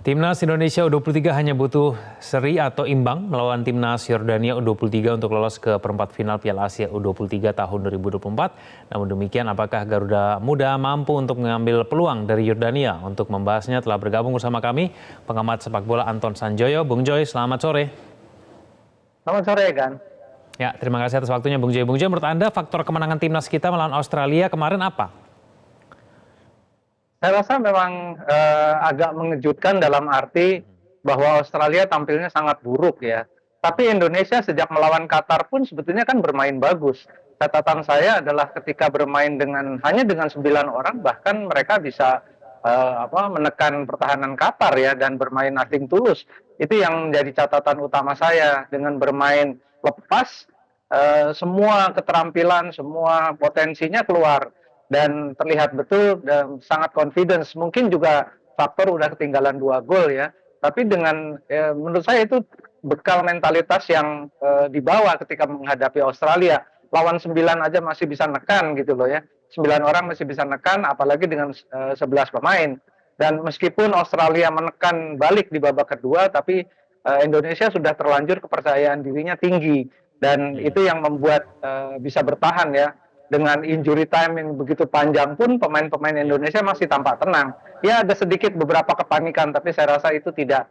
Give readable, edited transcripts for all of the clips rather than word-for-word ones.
Timnas Indonesia U23 hanya butuh seri atau imbang melawan Timnas Yordania U23 untuk lolos ke perempat final Piala Asia U23 tahun 2024. Namun demikian, apakah Garuda Muda mampu untuk mengambil peluang dari Yordania? Untuk membahasnya telah bergabung bersama kami pengamat sepak bola Anton Sanjoyo. Bung Joy, selamat sore. Selamat sore, Gan. Ya, terima kasih atas waktunya Bung Joy. Bung Joy, menurut Anda faktor kemenangan Timnas kita melawan Australia kemarin apa? Saya rasa memang agak mengejutkan dalam arti bahwa Australia tampilnya sangat buruk ya. Tapi Indonesia sejak melawan Qatar pun sebetulnya kan bermain bagus. Catatan saya adalah ketika bermain hanya dengan 9 orang, bahkan mereka bisa menekan pertahanan Qatar ya, dan bermain nothing tulus. Itu yang menjadi catatan utama saya. Dengan bermain lepas, semua keterampilan, semua potensinya keluar. Dan terlihat betul dan sangat confidence. Mungkin juga faktor udah ketinggalan 2 gol ya. Tapi menurut saya itu bekal mentalitas yang dibawa ketika menghadapi Australia. Lawan 9 aja masih bisa nekan gitu loh ya. 9 orang masih bisa nekan, apalagi dengan 11 pemain. Dan meskipun Australia menekan balik di babak kedua, tapi Indonesia sudah terlanjur kepercayaan dirinya tinggi. Dan itu yang membuat bisa bertahan ya. Dengan injury time yang begitu panjang pun pemain-pemain Indonesia masih tampak tenang. Ya ada sedikit beberapa kepanikan, tapi saya rasa itu tidak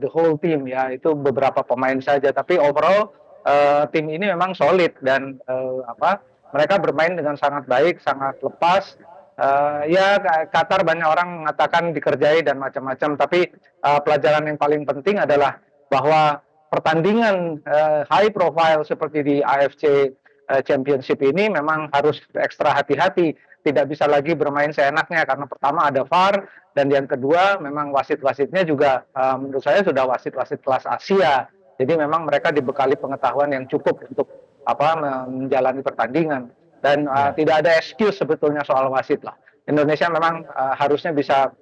the whole team ya, itu beberapa pemain saja. Tapi overall tim ini memang solid dan mereka bermain dengan sangat baik, sangat lepas. Ya Qatar banyak orang mengatakan dikerjai dan macam-macam, tapi pelajaran yang paling penting adalah bahwa pertandingan high profile seperti di AFC Championship ini memang harus ekstra hati-hati, tidak bisa lagi bermain seenaknya karena pertama ada VAR, dan yang kedua memang wasit-wasitnya juga menurut saya sudah wasit-wasit kelas Asia, jadi memang mereka dibekali pengetahuan yang cukup untuk menjalani pertandingan, dan tidak ada excuse sebetulnya soal wasit lah. Indonesia memang harusnya bisa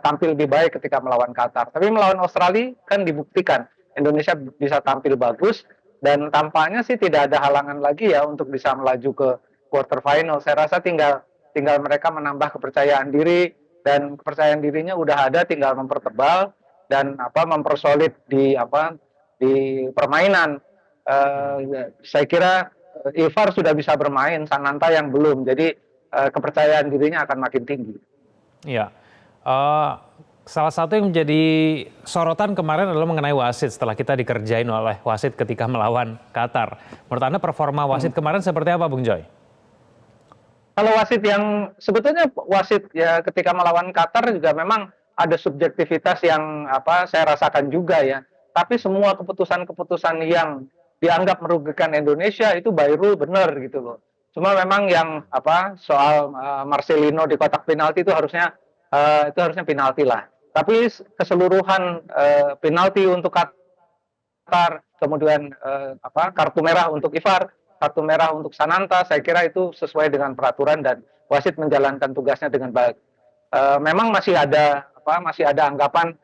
tampil lebih baik ketika melawan Qatar, tapi melawan Australia kan dibuktikan Indonesia bisa tampil bagus. Dan tampaknya sih tidak ada halangan lagi ya untuk bisa melaju ke quarter final. Saya rasa tinggal mereka menambah kepercayaan diri, dan kepercayaan dirinya udah ada, tinggal mempertebal dan mempersolid di permainan. Saya kira Ivar sudah bisa bermain, Sananta yang belum. Jadi kepercayaan dirinya akan makin tinggi. Iya. Salah satu yang menjadi sorotan kemarin adalah mengenai wasit setelah kita dikerjain oleh wasit ketika melawan Qatar. Menurut Anda performa wasit kemarin seperti apa, Bung Joy? Kalau wasit ya ketika melawan Qatar juga memang ada subjektivitas yang saya rasakan juga ya. Tapi semua keputusan-keputusan yang dianggap merugikan Indonesia itu by rule benar gitu loh. Cuma memang yang soal Marcelino di kotak penalti itu harusnya penalti lah. Tapi keseluruhan penalti untuk Qatar, kemudian kartu merah untuk Ivar, kartu merah untuk Sananta, saya kira itu sesuai dengan peraturan dan wasit menjalankan tugasnya dengan baik. Memang masih ada anggapan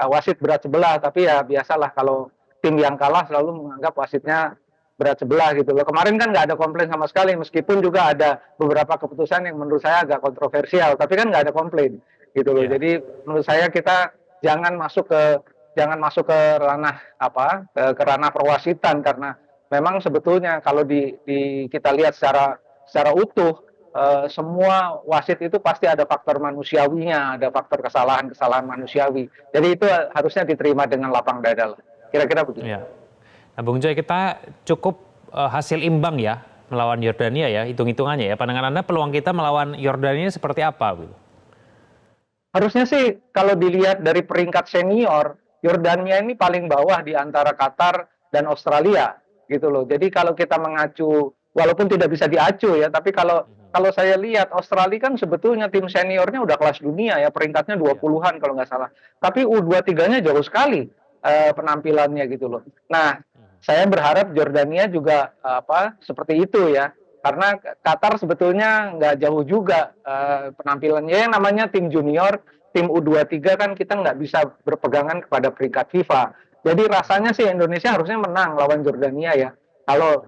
wasit berat sebelah, tapi ya biasalah kalau tim yang kalah selalu menganggap wasitnya berat sebelah gitu loh. Kemarin kan nggak ada komplain sama sekali, meskipun juga ada beberapa keputusan yang menurut saya agak kontroversial, tapi kan nggak ada komplain gitu loh. Jadi menurut saya kita jangan masuk ke ranah ke ranah perwasitan, karena memang sebetulnya kalau kita lihat secara utuh, semua wasit itu pasti ada faktor manusiawinya, ada faktor kesalahan manusiawi. Jadi itu harusnya diterima dengan lapang dada lah. Kira-kira begitu. Ya. Nah, Bung Joy, kita cukup hasil imbang ya melawan Yordania ya, hitung-hitungannya ya. Pandangan Anda peluang kita melawan Yordania seperti apa? Harusnya sih kalau dilihat dari peringkat senior, Yordania ini paling bawah di antara Qatar dan Australia gitu loh. Jadi kalau kita mengacu, walaupun tidak bisa diacu ya, tapi kalau saya lihat Australia kan sebetulnya tim seniornya udah kelas dunia ya, peringkatnya 20-an kalau nggak salah. Tapi U23-nya jauh sekali penampilannya gitu loh. Nah, saya berharap Yordania juga seperti itu ya. Karena Qatar sebetulnya nggak jauh juga penampilannya. Yang namanya tim junior, tim U23 kan kita nggak bisa berpegangan kepada peringkat FIFA. Jadi rasanya sih Indonesia harusnya menang lawan Yordania ya. Kalau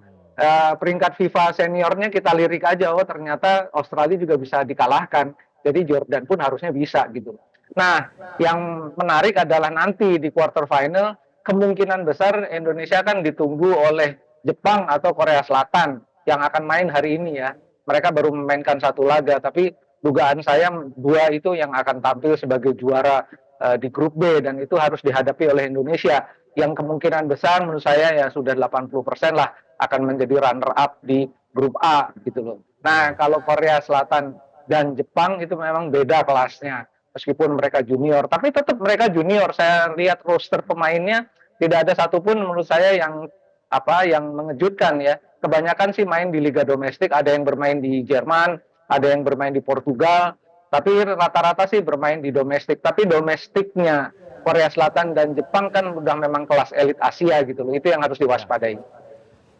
peringkat FIFA seniornya kita lirik aja, oh ternyata Australia juga bisa dikalahkan. Jadi Jordan pun harusnya bisa gitu. Nah, yang menarik adalah nanti di quarter final kemungkinan besar Indonesia kan ditunggu oleh Jepang atau Korea Selatan yang akan main hari ini ya. Mereka baru memainkan satu laga, tapi dugaan saya dua itu yang akan tampil sebagai juara di grup B dan itu harus dihadapi oleh Indonesia yang kemungkinan besar menurut saya ya sudah 80% lah akan menjadi runner up di grup A gitu loh. Nah, kalau Korea Selatan dan Jepang itu memang beda kelasnya meskipun mereka junior, tapi tetap mereka junior. Saya lihat roster pemainnya tidak ada satupun menurut saya yang mengejutkan ya. Kebanyakan sih main di liga domestik, ada yang bermain di Jerman, ada yang bermain di Portugal, tapi rata-rata sih bermain di domestik. Tapi domestiknya Korea Selatan dan Jepang kan udah memang kelas elit Asia gitu loh. Itu yang harus Ya. diwaspadai.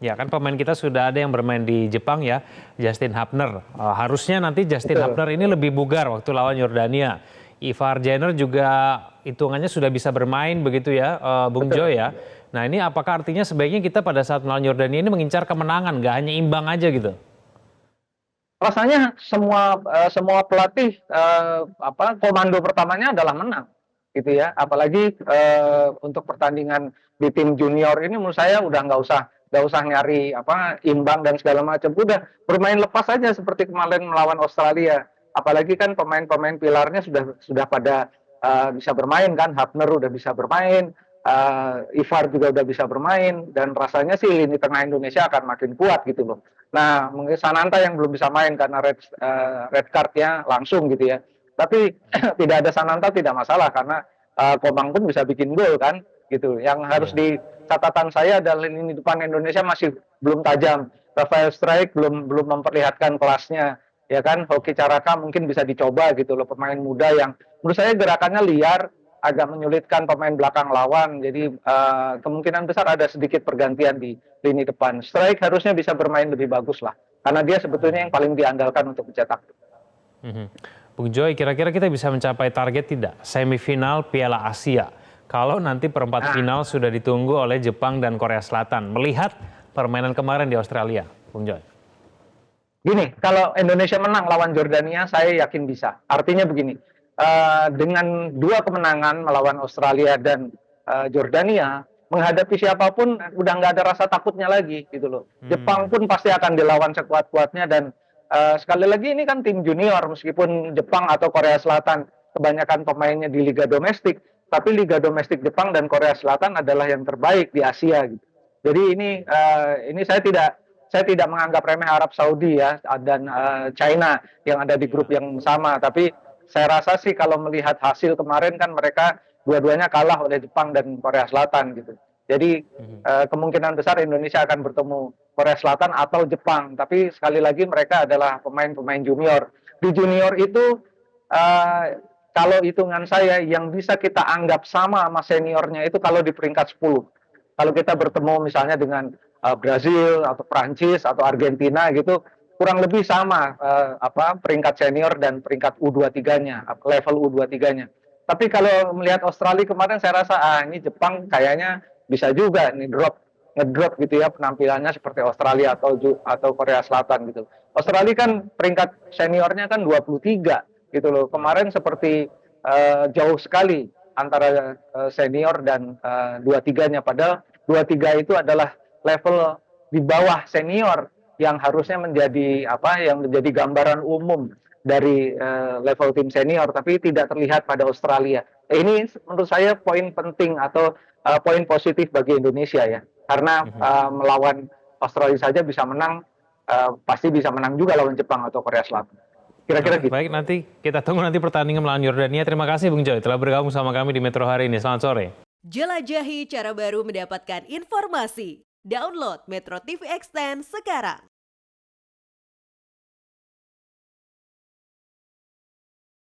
Ya kan pemain kita sudah ada yang bermain di Jepang ya, Justin Hapner. Harusnya nanti Justin Betul. Hapner ini lebih bugar waktu lawan Yordania. Ivar Jenner juga hitungannya sudah bisa bermain begitu ya, Bung Betul. Joy ya. Nah ini apakah artinya sebaiknya kita pada saat melawan Yordania ini mengincar kemenangan, nggak hanya imbang aja gitu? Rasanya semua pelatih komando pertamanya adalah menang gitu ya. Apalagi untuk pertandingan di tim junior ini menurut saya udah nggak usah nyari imbang dan segala macam. Udah bermain lepas saja seperti kemarin melawan Australia. Apalagi kan pemain-pemain pilarnya sudah pada bisa bermain kan. Hapner udah bisa bermain, Ivar juga udah bisa bermain dan rasanya sih lini tengah Indonesia akan makin kuat gitu loh. Nah, mungkin Sananta yang belum bisa main karena red card-nya langsung gitu ya. Tapi tidak ada Sananta tidak masalah karena Komang pun bisa bikin gol kan gitu. Yang harus Iya. di catatan saya adalah lini depan Indonesia masih belum tajam. Rafael Strike belum memperlihatkan kelasnya ya kan. Hoki Caraka mungkin bisa dicoba gitu loh, pemain muda yang menurut saya gerakannya liar, agak menyulitkan pemain belakang lawan. Jadi kemungkinan besar ada sedikit pergantian di lini depan. Strike harusnya bisa bermain lebih bagus lah. Karena dia sebetulnya yang paling diandalkan untuk mencetak. Mhm. Bung Joy, kira-kira kita bisa mencapai target tidak semifinal Piala Asia kalau nanti perempat Nah, final sudah ditunggu oleh Jepang dan Korea Selatan melihat permainan kemarin di Australia, Bung Joy? gini, kalau Indonesia menang lawan Jordania, saya yakin bisa. Artinya begini, dengan dua kemenangan melawan Australia dan Jordania, menghadapi siapapun udah nggak ada rasa takutnya lagi gitu loh. Jepang pun pasti akan dilawan sekuat-kuatnya dan sekali lagi ini kan tim junior meskipun Jepang atau Korea Selatan kebanyakan pemainnya di liga domestik, tapi liga domestik Jepang dan Korea Selatan adalah yang terbaik di Asia gitu. Jadi ini saya tidak menganggap remeh Arab Saudi ya dan China yang ada di grup yang sama, tapi saya rasa sih kalau melihat hasil kemarin kan mereka dua-duanya kalah oleh Jepang dan Korea Selatan gitu. Jadi kemungkinan besar Indonesia akan bertemu Korea Selatan atau Jepang, tapi sekali lagi mereka adalah pemain-pemain junior. Di junior itu kalau hitungan saya yang bisa kita anggap sama seniornya itu kalau di peringkat 10. Kalau kita bertemu misalnya dengan Brazil atau Prancis atau Argentina gitu kurang lebih sama peringkat senior dan peringkat U23-nya, level U23-nya. Tapi kalau melihat Australia kemarin saya rasa ini Jepang kayaknya bisa juga nih ngedrop gitu ya penampilannya seperti Australia atau Korea Selatan gitu. Australia kan peringkat seniornya kan 23 gitu loh. Kemarin seperti jauh sekali antara senior dan 23-nya, padahal 23 itu adalah level di bawah senior yang harusnya menjadi gambaran umum dari level tim senior, tapi tidak terlihat pada Australia. Ini menurut saya poin penting atau poin positif bagi Indonesia ya, karena melawan Australia saja bisa menang, pasti bisa menang juga lawan Jepang atau Korea Selatan. Kira-kira Oke, gitu. baik, nanti kita tunggu nanti pertandingan melawan Yordania. Terima kasih Bung Joy telah bergabung sama kami di Metro hari ini. Selamat sore. Jelajahi cara baru mendapatkan informasi. Download Metro TV Extend sekarang.